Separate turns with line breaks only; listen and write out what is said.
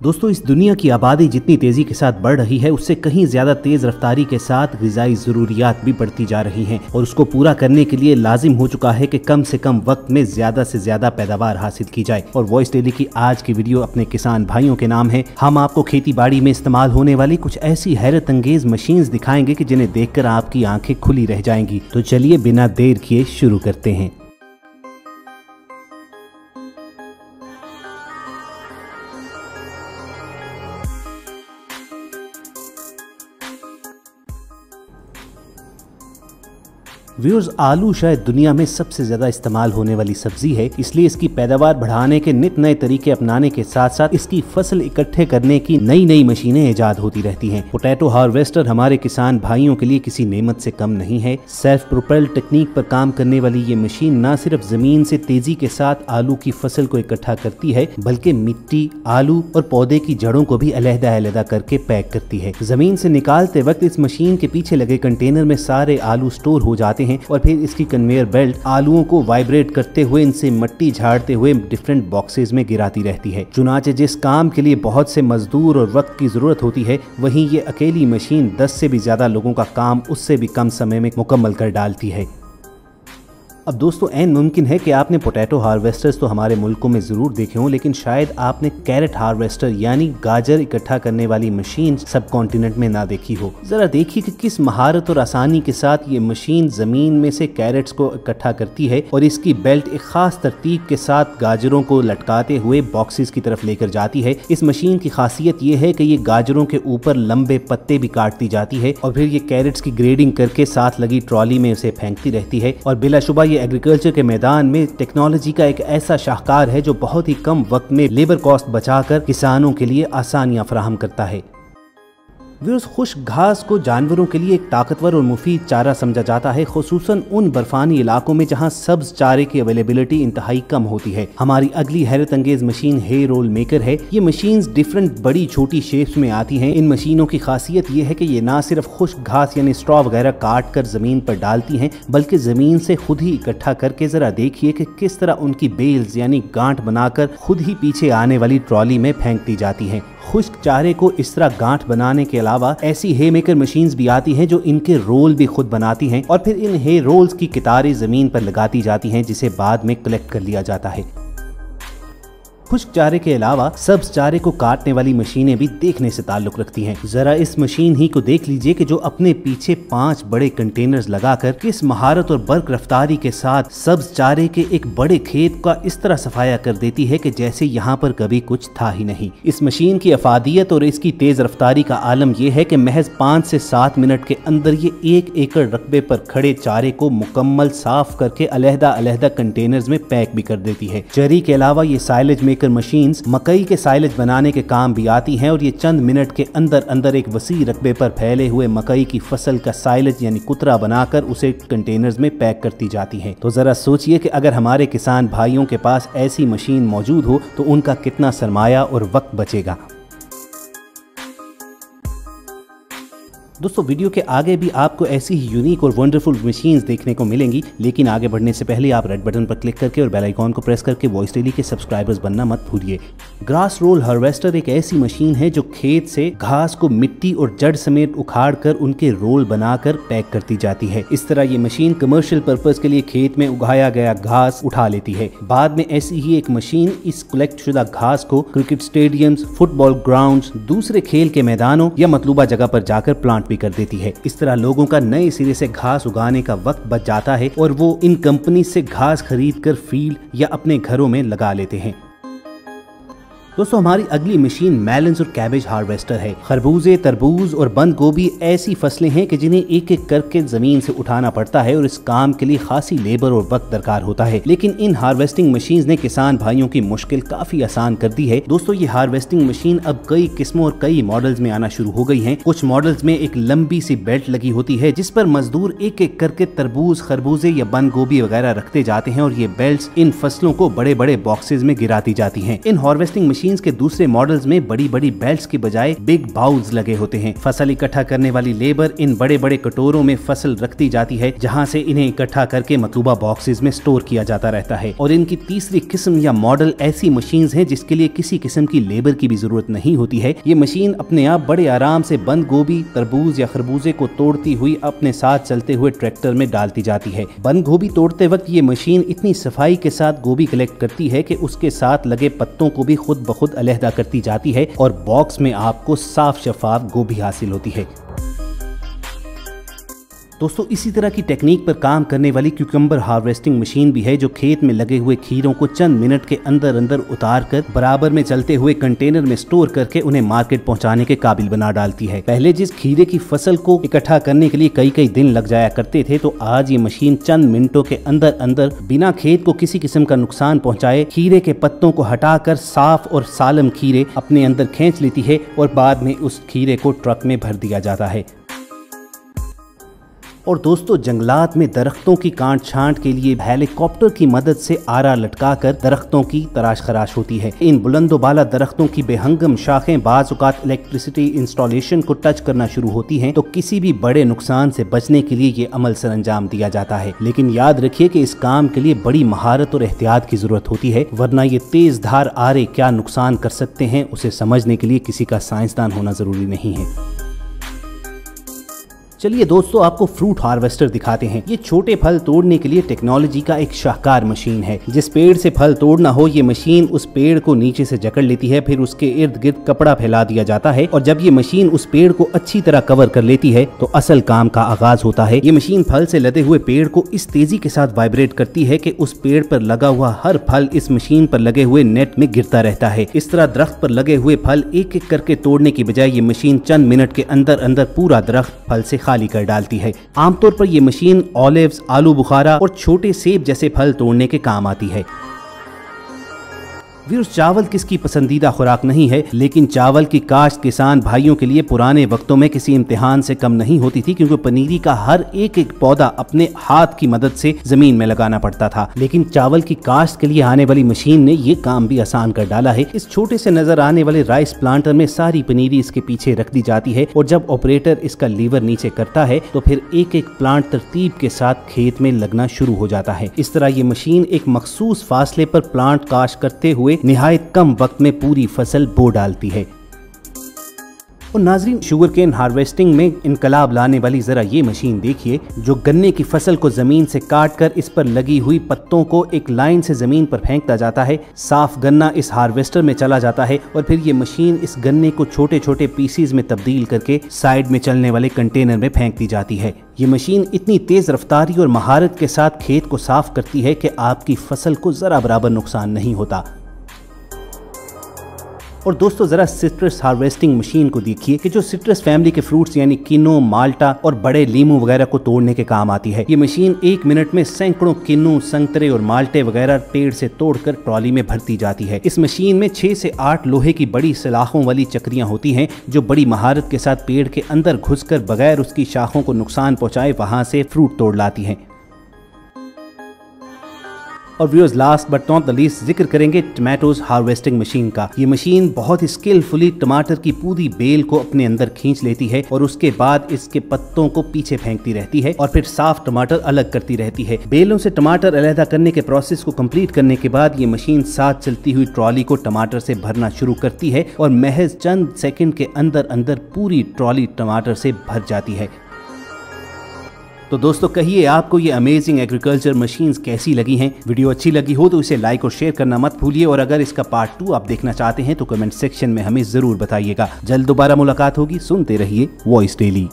दोस्तों, इस दुनिया की आबादी जितनी तेजी के साथ बढ़ रही है उससे कहीं ज्यादा तेज रफ्तारी के साथ ग़िज़ाई ज़रूरियात भी बढ़ती जा रही हैं और उसको पूरा करने के लिए लाजिम हो चुका है कि कम से कम वक्त में ज्यादा से ज्यादा पैदावार हासिल की जाए। और वॉइस डेली की आज की वीडियो अपने किसान भाइयों के नाम है। हम आपको खेती बाड़ी में इस्तेमाल होने वाली कुछ ऐसी हैरत अंगेज मशीन्स दिखाएंगे कि जिन्हें देखकर आपकी आंखें खुली रह जाएंगी। तो चलिए बिना देर किए शुरू करते हैं। व्यूअर्स, आलू शायद दुनिया में सबसे ज्यादा इस्तेमाल होने वाली सब्जी है, इसलिए इसकी पैदावार बढ़ाने के नित नए तरीके अपनाने के साथ साथ इसकी फसल इकट्ठे करने की नई नई मशीनें इजाद होती रहती हैं। पोटैटो हार्वेस्टर हमारे किसान भाइयों के लिए किसी नेमत से कम नहीं है। सेल्फ प्रोपेल्ड टेक्निक पर काम करने वाली ये मशीन न सिर्फ जमीन से तेजी के साथ आलू की फसल को इकट्ठा करती है, बल्कि मिट्टी, आलू और पौधे की जड़ों को भी अलग-अलग करके पैक करती है। जमीन से निकालते वक्त इस मशीन के पीछे लगे कंटेनर में सारे आलू स्टोर हो जाते हैं और फिर इसकी कन्वेयर बेल्ट आलूओं को वाइब्रेट करते हुए इनसे मिट्टी झाड़ते हुए डिफरेंट बॉक्सेस में गिराती रहती है। चुनाचे जिस काम के लिए बहुत से मजदूर और वक्त की जरूरत होती है, वहीं ये अकेली मशीन 10 से भी ज्यादा लोगों का काम उससे भी कम समय में मुकम्मल कर डालती है। अब दोस्तों, ऐन मुमकिन है कि आपने पोटैटो हार्वेस्टर्स तो हमारे मुल्कों में जरूर देखे हों, लेकिन शायद आपने कैरेट हार्वेस्टर यानी गाजर इकट्ठा करने वाली मशीन सब कॉन्टिनेंट में ना देखी हो। जरा देखिए कि किस महारत और आसानी के साथ ये मशीन जमीन में से कैरेट्स को इकट्ठा करती है और इसकी बेल्ट एक खास तरतीब के साथ गाजरों को लटकाते हुए बॉक्सेस की तरफ लेकर जाती है। इस मशीन की खासियत ये है कि ये गाजरों के ऊपर लंबे पत्ते भी काटती जाती है और फिर ये कैरेट्स की ग्रेडिंग करके साथ लगी ट्रॉली में उसे फेंकती रहती है। और बिलाशुबा एग्रीकल्चर के मैदान में टेक्नोलॉजी का एक ऐसा शाहकार है जो बहुत ही कम वक्त में लेबर कॉस्ट बचाकर किसानों के लिए आसानियां फराहम करता है। व्यूअर्स, खुश्क घास को जानवरों के लिए एक ताकतवर और मुफीद चारा समझा जाता है, खुसूसन उन बर्फानी इलाकों में जहां सब्ज चारे की अवेलेबिलिटी इंतहाई कम होती है। हमारी अगली हैरत अंगेज मशीन हे रोल मेकर है। ये मशीन्स डिफरेंट बड़ी छोटी शेप्स में आती हैं। इन मशीनों की खासियत ये है कि ये ना सिर्फ खुश्क घास यानी स्ट्रॉ वगैरह काट कर जमीन पर डालती हैं, बल्कि जमीन से खुद ही इकट्ठा करके जरा देखिए कि किस तरह उनकी बेल्स यानी गांठ बनाकर खुद ही पीछे आने वाली ट्रॉली में फेंक दी जाती हैं। खुश्क चारे को इस तरह गांठ बनाने के अलावा ऐसी हे मेकर मशीन्स भी आती हैं जो इनके रोल भी खुद बनाती हैं और फिर इन हे रोल्स की कितारें जमीन पर लगाती जाती हैं, जिसे बाद में कलेक्ट कर लिया जाता है। खुश्क चारे के अलावा सब्ज चारे को काटने वाली मशीनें भी देखने से ताल्लुक रखती हैं। जरा इस मशीन ही को देख लीजिए कि जो अपने पीछे 5 बड़े कंटेनर्स लगाकर किस महारत और बर्क रफ्तारी के साथ सब्ज चारे के एक बड़े खेत का इस तरह सफाया कर देती है कि जैसे यहाँ पर कभी कुछ था ही नहीं। इस मशीन की अफादियत और इसकी तेज रफ्तारी का आलम यह है कि महज 5 से 7 मिनट के अंदर ये 1 एकड़ रकबे पर खड़े चारे को मुकम्मल साफ करके अलग-अलग कंटेनर्स में पैक भी कर देती है। चरी के अलावा ये साइलेज मेकर मशीन्स मकई के साइलेज बनाने के काम भी आती हैं और ये चंद मिनट के अंदर अंदर एक वसी रकबे पर फैले हुए मकई की फसल का साइलेज यानी कुतरा बनाकर उसे कंटेनर्स में पैक करती जाती हैं। तो जरा सोचिए कि अगर हमारे किसान भाइयों के पास ऐसी मशीन मौजूद हो तो उनका कितना सरमाया और वक्त बचेगा। दोस्तों, वीडियो के आगे भी आपको ऐसी ही यूनिक और वंडरफुल मशीन्स देखने को मिलेंगी, लेकिन आगे बढ़ने से पहले आप रेड बटन पर क्लिक करके और बेल आइकॉन को प्रेस करके वॉइस डेली के सब्सक्राइबर्स बनना मत भूलिए। ग्रास रोल हार्वेस्टर एक ऐसी मशीन है जो खेत से घास को मिट्टी और जड़ समेत उखाड़ कर उनके रोल बनाकर पैक करती जाती है। इस तरह ये मशीन कमर्शियल पर्पज के लिए खेत में उगाया गया घास उठा लेती है। बाद में ऐसी ही एक मशीन इस कलेक्ट शुदा घास को क्रिकेट स्टेडियम्स, फुटबॉल ग्राउंड्स, दूसरे खेल के मैदानों या मतलूबा जगह पर जाकर प्लांट भी कर देती है। इस तरह लोगों का नए सिरे से घास उगाने का वक्त बच जाता है और वो इन कंपनी से घास खरीद कर फील्ड या अपने घरों में लगा लेते हैं। दोस्तों, हमारी अगली मशीन मेलन्स और कैबेज हार्वेस्टर है। खरबूजे, तरबूज और बंद गोभी ऐसी फसलें हैं कि जिन्हें एक एक करके जमीन से उठाना पड़ता है और इस काम के लिए खासी लेबर और वक्त दरकार होता है, लेकिन इन हार्वेस्टिंग मशीन्स ने किसान भाइयों की मुश्किल काफी आसान कर दी है। दोस्तों, ये हार्वेस्टिंग मशीन अब कई किस्मों और कई मॉडल्स में आना शुरू हो गई है। कुछ मॉडल्स में एक लंबी सी बेल्ट लगी होती है जिस पर मजदूर एक एक करके तरबूज, खरबूजे या बंद गोभी वगैरह रखते जाते हैं और ये बेल्ट इन फसलों को बड़े बड़े बॉक्सेस में गिराती जाती है। इन हार्वेस्टिंग मशीन्स के दूसरे मॉडल्स में बड़ी बड़ी बेल्ट्स की बजाय बिग बाउल्स लगे होते हैं। फसल इकट्ठा करने वाली लेबर इन बड़े बड़े कटोरों में फसल रखती जाती है, जहां से इन्हें इकट्ठा करके मतलूबा बॉक्सेस में स्टोर किया जाता रहता है। और इनकी तीसरी किस्म या मॉडल ऐसी मशीन्स हैं जिसके लिए किसी किस्म की लेबर की भी जरूरत नहीं होती है। ये मशीन अपने आप बड़े आराम से बंद गोभी, तरबूज या खरबूजे को तोड़ती हुई अपने साथ चलते हुए ट्रैक्टर में डालती जाती है। बंद गोभी तोड़ते वक्त ये मशीन इतनी सफाई के साथ गोभी कलेक्ट करती है कि उसके साथ लगे पत्तों को भी खुद ब खुद अलहदा करती जाती है और बॉक्स में आपको साफ शफाफ गोभी हासिल होती है। दोस्तों, इसी तरह की टेक्निक पर काम करने वाली क्यूकम्बर हार्वेस्टिंग मशीन भी है, जो खेत में लगे हुए खीरों को चंद मिनट के अंदर अंदर उतार कर बराबर में चलते हुए कंटेनर में स्टोर करके उन्हें मार्केट पहुंचाने के काबिल बना डालती है। पहले जिस खीरे की फसल को इकट्ठा करने के लिए कई कई दिन लग जाया करते थे, तो आज ये मशीन चंद मिनटों के अंदर अंदर बिना खेत को किसी किस्म का नुकसान पहुंचाए खीरे के पत्तों को हटाकर साफ और सालम खीरे अपने अंदर खींच लेती है और बाद में उस खीरे को ट्रक में भर दिया जाता है। और दोस्तों, जंगलात में दरख्तों की काट छांट के लिए हेलीकॉप्टर की मदद से आरा लटकाकर दरख्तों की तराश खराश होती है। इन बुलंदोबाला दरख्तों की बेहंगम शाखें बाज़ औक़ात इलेक्ट्रिसिटी इंस्टॉलेशन को टच करना शुरू होती हैं, तो किसी भी बड़े नुकसान से बचने के लिए ये अमल सरअंजाम दिया जाता है। लेकिन याद रखिए कि इस काम के लिए बड़ी महारत और एहतियात की जरूरत होती है, वरना ये तेज धार आरे क्या नुकसान कर सकते हैं उसे समझने के लिए किसी का साइंसदान होना जरूरी नहीं है। चलिए दोस्तों, आपको फ्रूट हार्वेस्टर दिखाते हैं। ये छोटे फल तोड़ने के लिए टेक्नोलॉजी का एक शाहकार मशीन है। जिस पेड़ से फल तोड़ना हो, ये मशीन उस पेड़ को नीचे से जकड़ लेती है, फिर उसके इर्द गिर्द कपड़ा फैला दिया जाता है और जब ये मशीन उस पेड़ को अच्छी तरह कवर कर लेती है तो असल काम का आगाज होता है। ये मशीन फल से लदे हुए पेड़ को इस तेजी के साथ वाइब्रेट करती है कि उस पेड़ पर लगा हुआ हर फल इस मशीन पर लगे हुए नेट में गिरता रहता है। इस तरह दरख्त पर लगे हुए फल एक एक करके तोड़ने की बजाय ये मशीन चंद मिनट के अंदर अंदर पूरा दरख्त फल से खाली कर डालती है। आमतौर पर यह मशीन ऑलिव्स, आलू बुखारा और छोटे सेब जैसे फल तोड़ने के काम आती है। व्यूअर्स, चावल किसकी पसंदीदा खुराक नहीं है, लेकिन चावल की काश्त किसान भाइयों के लिए पुराने वक्तों में किसी इम्तिहान से कम नहीं होती थी, क्योंकि पनीरी का हर एक एक पौधा अपने हाथ की मदद से जमीन में लगाना पड़ता था। लेकिन चावल की काश्त के लिए आने वाली मशीन ने ये काम भी आसान कर डाला है। इस छोटे से नजर आने वाले राइस प्लांटर में सारी पनीरी इसके पीछे रख दी जाती है और जब ऑपरेटर इसका लीवर नीचे करता है तो फिर एक एक प्लांट तरतीब के साथ खेत में लगना शुरू हो जाता है। इस तरह ये मशीन एक मखसूस फासले पर प्लांट काश्त करते हुए निहायत कम वक्त में पूरी फसल बो डालती है। और नाजरीन, शुगर केन हार्वेस्टिंग में इनकलाब लाने वाली जरा ये मशीन देखिए, जो गन्ने की फसल को जमीन से काट कर इस पर लगी हुई पत्तों को एक लाइन से जमीन पर फेंकता जाता है। साफ गन्ना इस हार्वेस्टर में चला जाता है और फिर ये मशीन इस गन्ने को छोटे छोटे पीसीज में तब्दील करके साइड में चलने वाले कंटेनर में फेंक दी जाती है। ये मशीन इतनी तेज रफ्तारी और महारत के साथ खेत को साफ करती है कि आपकी फसल को जरा बराबर नुकसान नहीं होता। और दोस्तों, जरा सिट्रस हार्वेस्टिंग मशीन को देखिए कि जो सिट्रस फैमिली के फ्रूट्स यानी किन्नू, माल्टा और बड़े लीमू वगैरह को तोड़ने के काम आती है। ये मशीन एक मिनट में सैकड़ों किन्नू, संतरे और माल्टे वगैरह पेड़ से तोड़कर ट्रॉली में भरती जाती है। इस मशीन में 6 से 8 लोहे की बड़ी सलाखों वाली चक्रियां होती हैं, जो बड़ी महारत के साथ पेड़ के अंदर घुसकर बगैर उसकी शाखों को नुकसान पहुंचाए वहां से फ्रूट तोड़ लाती हैं। और viewers, last but not the least जिक्र करेंगे टमाटोज हार्वेस्टिंग मशीन का। ये मशीन बहुत ही स्किलफुली टमाटर की पूरी बेल को अपने अंदर खींच लेती है और उसके बाद इसके पत्तों को पीछे फेंकती रहती है और फिर साफ टमाटर अलग करती रहती है। बेलों से टमाटर अलहदा करने के प्रोसेस को कंप्लीट करने के बाद ये मशीन साथ चलती हुई ट्रॉली को टमाटर से भरना शुरू करती है और महज चंद सेकंड के अंदर अंदर पूरी ट्रॉली टमाटर से भर जाती है। तो दोस्तों, कहिए आपको ये अमेजिंग एग्रीकल्चर मशीन्स कैसी लगी हैं? वीडियो अच्छी लगी हो तो इसे लाइक और शेयर करना मत भूलिए और अगर इसका पार्ट 2 आप देखना चाहते हैं तो कमेंट सेक्शन में हमें जरूर बताइएगा। जल्द दोबारा मुलाकात होगी। सुनते रहिए वॉइस डेली।